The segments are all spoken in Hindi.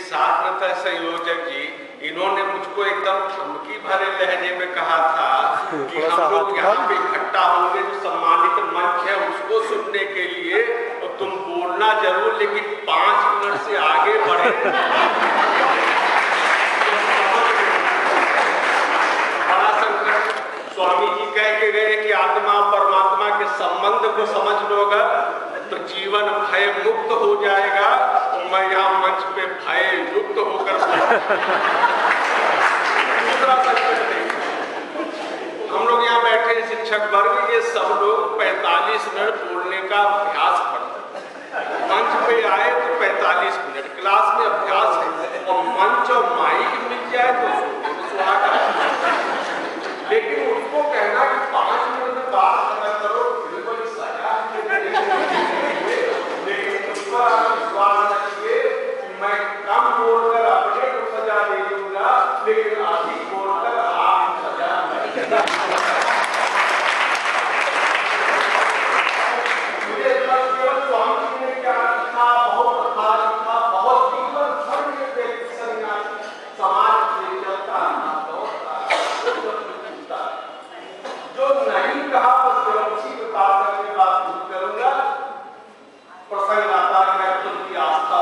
साधनतः संयोजक जी, इन्होंने मुझको एकदम धमकी भरे लहजे में कहा था कि हम लोग यहाँ पे इकट्ठा होंगे, जो सम्मानित मंच है उसको सुनने के लिए, और तुम बोलना जरूर लेकिन 5 मिनट से आगे बढ़े। बड़ा संकट। स्वामी जी कह के गए कि आत्मा परमात्मा के संबंध को समझ लोगा तो जीवन भय मुक्त हो जाएगा। मैं यहाँ मंच पे भय युक्त होकर दूसरा संकट देखा। हम लोग यहाँ बैठे हैं शिक्षक वर्ग, ये सब लोग 45 मिनट बोलने का अभ्यास करते हैं। मंच पे आए तो 45 मिनट क्लास में अभ्यास है, और मंच और माइक मिल जाए तो सुहागा। लेकिन उसको कहना कि 5 मिनट में बात करना करो, बिल्कुल सजा। लेकिन उस पर विश्वास रखिए कि मैं कम बोलकर अपने को सजा दे दूंगा, लेकिन अधिक बोलकर आप सजा नहीं देना। मुझे केवल स्वामी जी ने क्या लिखा, बहुत कथा लिखा, बहुत जीवन भर के व्यक्ति सन्यासी समाज के चलता जो नहीं कहा, बस केवल उसी को बात करके बात शुरू करूंगा। प्रसंग आता है, मैं खुद की आस्था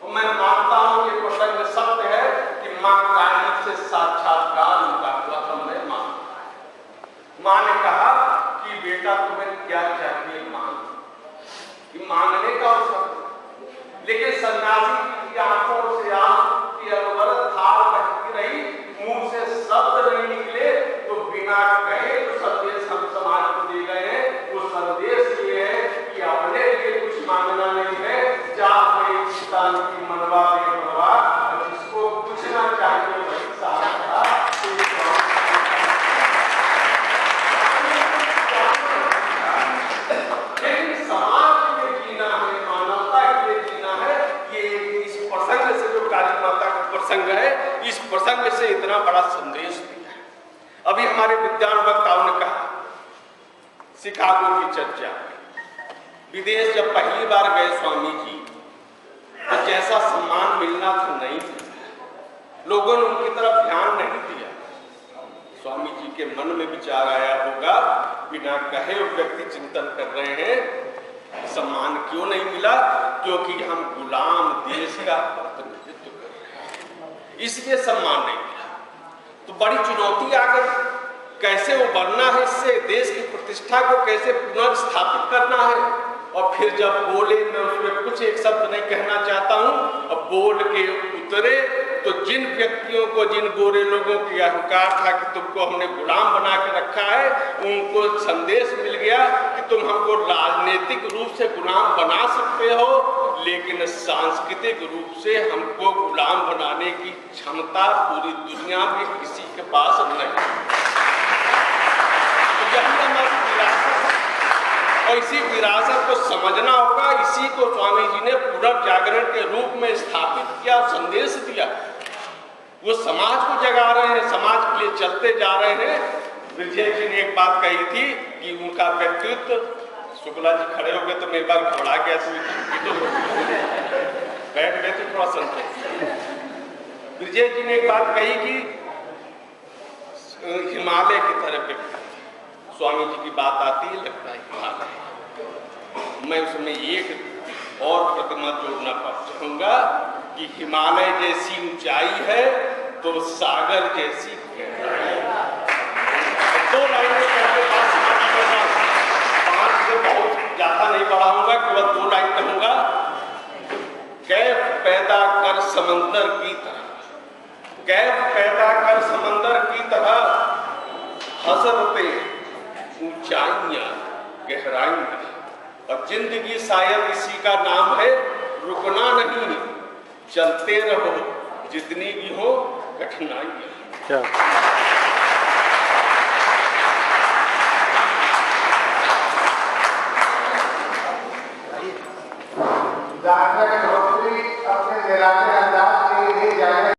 और मैं मानता हूं ये प्रसंग सत्य है कि मां कायनात से साक्षात्कार उनका हुआ था। मैं मां ने कहा कि बेटा तुम्हें क्या चाहिए मांग, कि मांगने का अवसर। लेकिन सन्यासी की आंखों से आंसू की अनवरत धार बहती रही, मुंह से शब्द नहीं निकले, तो बिना कहे जो संदेश हम समाज को दे गए हैं, वो संदेश ये है कि अपने लिए कुछ मांगना नहीं है, चाहे की मनवा बेमनवा, जिसको पूछना चाहिए वही सारा। लेकिन समाज के लिए जीना है, मानवता के लिए जीना है। ये इस प्रसंग से जो काली माता का प्रसंग है, इस प्रसंग से इतना बड़ा संदेश दिया है। अभी हमारे विद्वान वक्ताओं ने कहा शिकागो की चर्चा, विदेश जब पहली बार गए स्वामी जी तो जैसा सम्मान मिलना था नहीं मिला, लोगों ने उनकी तरफ ध्यान नहीं दिया। स्वामी जी के मन में विचार आया होगा, बिना कहे वो व्यक्ति चिंतन कर रहे हैं सम्मान क्यों नहीं मिला, क्योंकि हम गुलाम देश का प्रतिनिधित्व कर रहे हैं, इसलिए सम्मान नहीं मिला। तो बड़ी चुनौती आ गई, कैसे उबरना है इससे, देश की प्रतिष्ठा को कैसे पुनर्स्थापित करना है। और फिर जब बोले, मैं उसमें कुछ एक शब्द नहीं कहना चाहता हूं, अब बोल के उतरे तो जिन व्यक्तियों को, जिन गोरे लोगों की अहंकार था कि तुमको हमने गुलाम बना के रखा है, उनको संदेश मिल गया कि तुम हमको राजनीतिक रूप से गुलाम बना सकते हो, लेकिन सांस्कृतिक रूप से हमको गुलाम बनाने की क्षमता पूरी दुनिया में किसी के पास नहीं। और इसी विरासत को समझना होगा, इसी को स्वामी जी ने पुनर्जागरण के रूप में स्थापित किया, संदेश दिया। वो समाज को जगा रहे हैं, समाज के लिए चलते जा रहे हैं। विजय जी ने एक बात कही थी कि उनका व्यक्तित्व, शुक्ला जी खड़े हो गए तो मेरे बार घबरा गया, तो बैठ गए थे थोड़ा संतोष। विजय जी ने एक बात कही कि हिमालय की तरह व्यक्ति, स्वामी जी की बात आती है लगता है हिमालय। मैं उसमें एक और प्रतिमा जोड़ना चाहूंगा कि हिमालय जैसी ऊंचाई है तो सागर जैसी गहराई है। 2 लाइनें कहते हैं, 5 से बहुत ज्यादा नहीं बढ़ाऊंगा, केवल 2 लाइन कहूंगा। कैफ पैदा कर समंदर की तरह, कैफ पैदा कर समंदर की तरह, हसरते ऊंचाइयां गहराइयां, और जिंदगी शायद इसी का नाम है, रुकना नहीं, चलते रहो जितनी भी हो कठिनाइयां। क्या